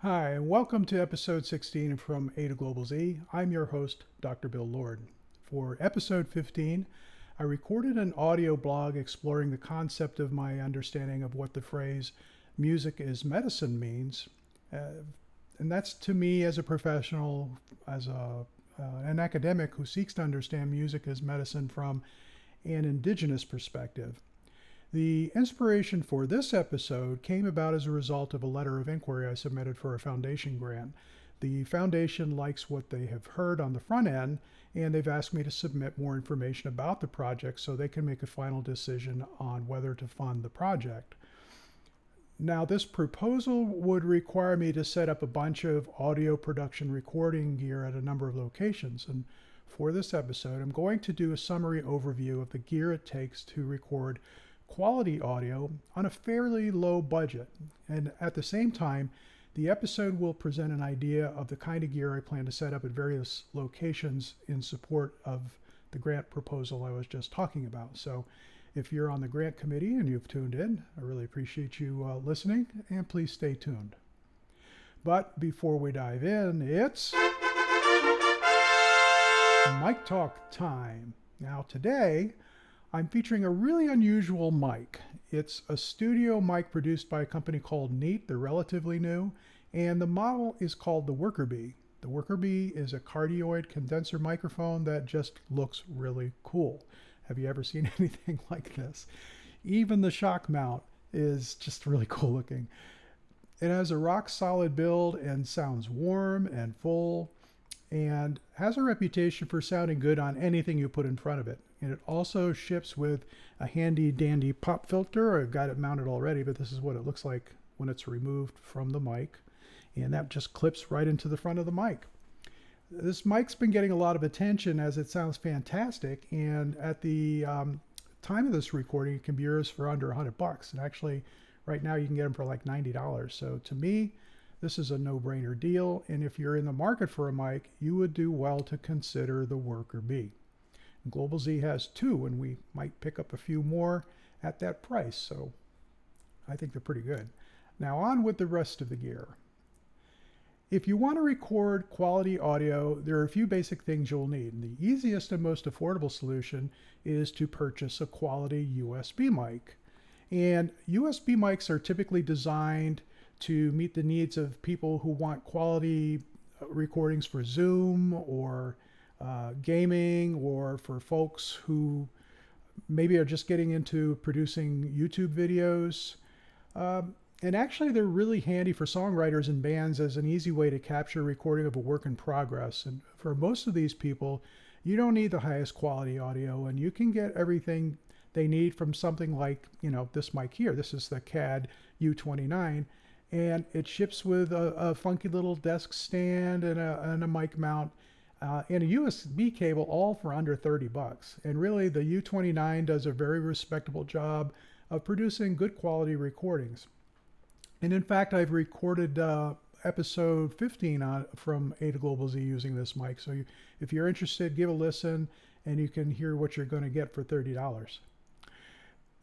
Hi, and welcome to episode 16 from A to Global Z. I'm your host, Dr. Bill Lord. For episode 15, I recorded an audio blog exploring the concept of my understanding of what the phrase music is medicine means. And that's to me as a professional, an academic who seeks to understand music as medicine from an indigenous perspective. The inspiration for this episode came about as a result of a letter of inquiry I submitted for a foundation grant. The foundation likes what they have heard on the front end, and they've asked me to submit more information about the project so they can make a final decision on whether to fund the project. Now, this proposal would require me to set up a bunch of audio production recording gear at a number of locations. And for this episode, I'm going to do a summary overview of the gear it takes to record quality audio on a fairly low budget. And at the same time, the episode will present an idea of the kind of gear I plan to set up at various locations in support of the grant proposal I was just talking about. So if you're on the grant committee and you've tuned in, I really appreciate you listening, and please stay tuned. But before we dive in, it's mic talk time. Now today, I'm featuring a really unusual mic. It's a studio mic produced by a company called Neat. They're relatively new, and the model is called the Worker Bee. The Worker Bee is a cardioid condenser microphone that just looks really cool. Have you ever seen anything like this? Even the shock mount is just really cool looking. It has a rock solid build and sounds warm and full, and has a reputation for sounding good on anything you put in front of it. And it also ships with a handy dandy pop filter. I've got it mounted already, but this is what it looks like when it's removed from the mic. And that just clips right into the front of the mic. This mic's been getting a lot of attention as it sounds fantastic. And at the time of this recording, it can be yours for under $100. And actually, right now you can get them for like $90. So to me, this is a no-brainer deal, and if you're in the market for a mic, you would do well to consider the Worker Bee. Global Z has two, and we might pick up a few more at that price, so I think they're pretty good. Now on with the rest of the gear. If you want to record quality audio, there are a few basic things you'll need. And the easiest and most affordable solution is to purchase a quality USB mic. And USB mics are typically designed to meet the needs of people who want quality recordings for Zoom or gaming, or for folks who maybe are just getting into producing YouTube videos. And actually, they're really handy for songwriters and bands as an easy way to capture a recording of a work in progress. And for most of these people, you don't need the highest quality audio, and you can get everything they need from something like, this mic here. This is the CAD U29. And it ships with a funky little desk stand and a mic mount and a USB cable, all for under $30. And really, the U29 does a very respectable job of producing good quality recordings. And in fact, I've recorded episode 15 from A to Global Z using this mic. So if you're interested, give a listen, and you can hear what you're going to get for $30.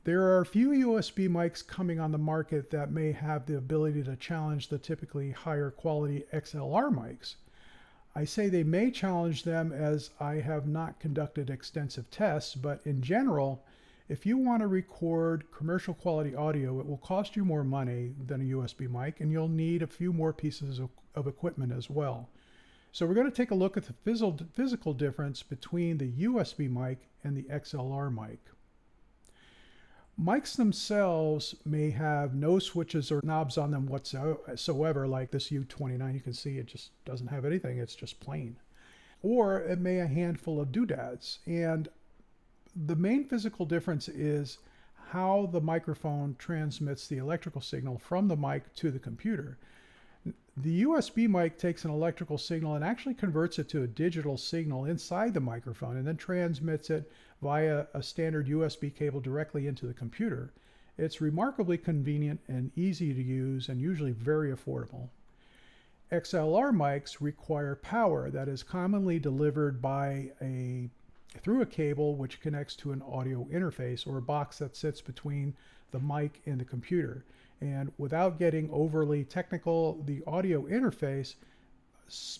There are a few USB mics coming on the market that may have the ability to challenge the typically higher quality XLR mics. I say they may challenge them as I have not conducted extensive tests, but in general, if you want to record commercial quality audio, it will cost you more money than a USB mic, and you'll need a few more pieces of equipment as well. So we're going to take a look at the physical difference between the USB mic and the XLR mic. Mics themselves may have no switches or knobs on them whatsoever, like this U29. You can see it just doesn't have anything, it's just plain. Or it may a handful of doodads. And the main physical difference is how the microphone transmits the electrical signal from the mic to the computer. The USB mic takes an electrical signal and actually converts it to a digital signal inside the microphone, and then transmits it via a standard USB cable directly into the computer. It's remarkably convenient and easy to use, and usually very affordable. XLR mics require power that is commonly delivered through a cable which connects to an audio interface, or a box that sits between the mic and the computer. And without getting overly technical, the audio interface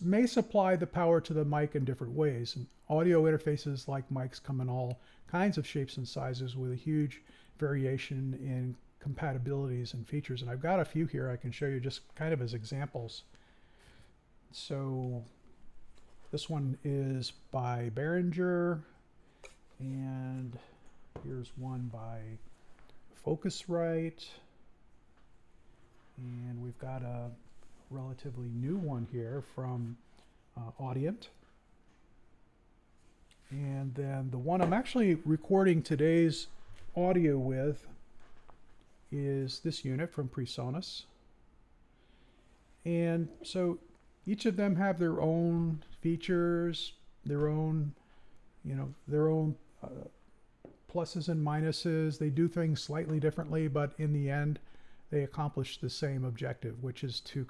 may supply the power to the mic in different ways. And audio interfaces like mics come in all kinds of shapes and sizes with a huge variation in compatibilities and features. And I've got a few here I can show you just kind of as examples. So this one is by Behringer, and here's one by Focusrite, and we've got a relatively new one here from Audient. And then the one I'm actually recording today's audio with is this unit from PreSonus. And so each of them have their own features, their own, pluses and minuses. They do things slightly differently, but in the end, they accomplish the same objective, which is to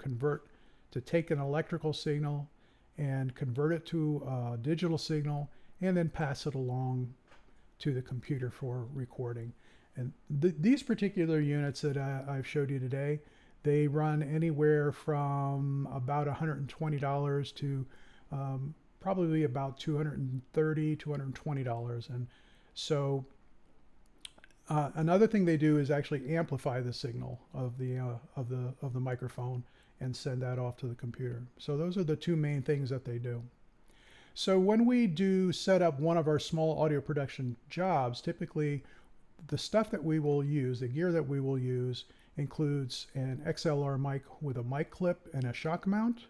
take an electrical signal and convert it to a digital signal and then pass it along to the computer for recording. And these particular units that I've showed you today, they run anywhere from about $120 to probably about $230, $220. And so another thing they do is actually amplify the signal of the microphone and send that off to the computer. So those are the two main things that they do. So when we do set up one of our small audio production jobs, typically the stuff that we will use, the gear that we will use, includes an XLR mic with a mic clip and a shock mount.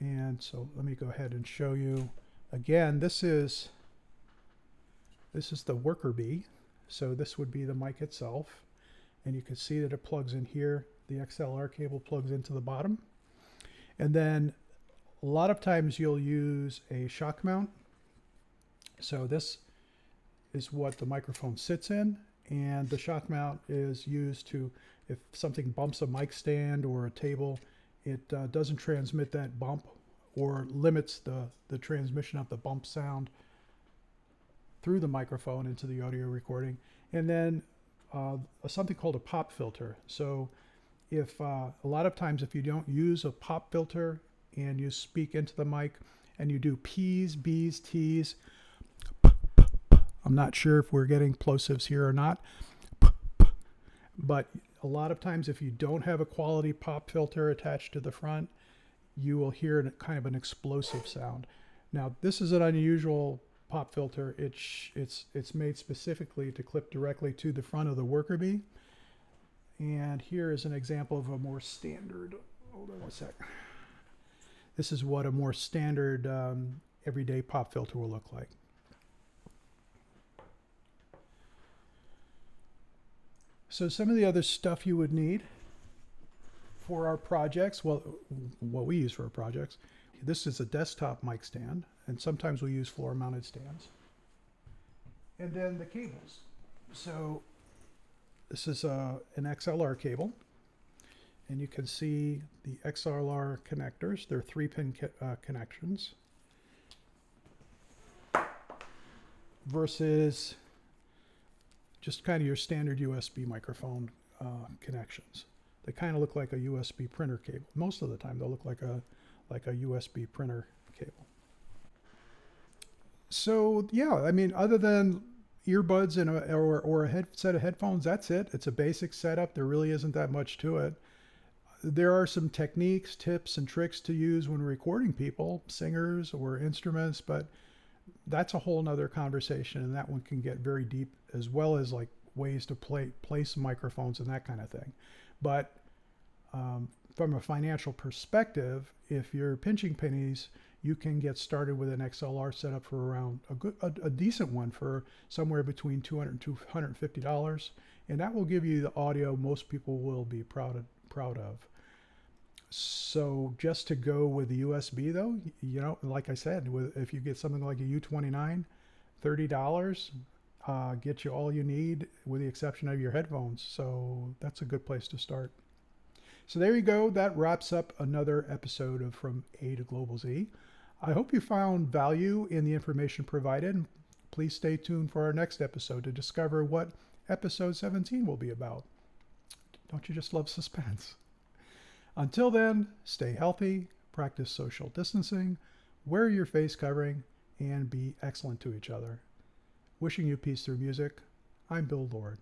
And so let me go ahead and show you again. This is the worker bee. So this would be the mic itself, and you can see that it plugs in here. The XLR cable plugs into the bottom, and then a lot of times you'll use a shock mount. So this is what the microphone sits in, and the shock mount is used to, if something bumps a mic stand or a table, it doesn't transmit that bump or limits the transmission of the bump sound through the microphone into the audio recording. And then something called a pop filter. So if a lot of times if you don't use a pop filter and you speak into the mic and you do P's, B's, T's, I'm not sure if we're getting plosives here or not, but a lot of times if you don't have a quality pop filter attached to the front, you will hear kind of an explosive sound. Now this is an unusual pop filter. It's made specifically to clip directly to the front of the worker bee. And here is an example of a more standard, hold on one sec. This is what a more standard everyday pop filter will look like. So some of the other stuff you would need for our projects, well, what we use for our projects, this is a desktop mic stand, and sometimes we use floor mounted stands. And then the cables. So this is an XLR cable, and you can see the XLR connectors. They're 3-pin connections versus just kind of your standard USB microphone connections. They kind of look like a USB printer cable. Most of the time they'll look like a USB printer cable. So yeah, I mean, other than earbuds and or a set of headphones, that's it. It's a basic setup. There really isn't that much to it. There are some techniques, tips, and tricks to use when recording people, singers or instruments, but that's a whole nother conversation, and that one can get very deep, as well as like ways to place microphones and that kind of thing. But from a financial perspective, if you're pinching pennies, you can get started with an XLR setup for around a decent one for somewhere between $200 and $250, and that will give you the audio most people will be proud of. So just to go with the USB though, you know, like I said, if you get something like a U29, $30 get you all you need with the exception of your headphones. So that's a good place to start. So there you go. That wraps up another episode of From A to Global Z. I hope you found value in the information provided. Please stay tuned for our next episode to discover what episode 17 will be about. Don't you just love suspense? Until then, stay healthy, practice social distancing, wear your face covering, and be excellent to each other. Wishing you peace through music, I'm Bill Lord.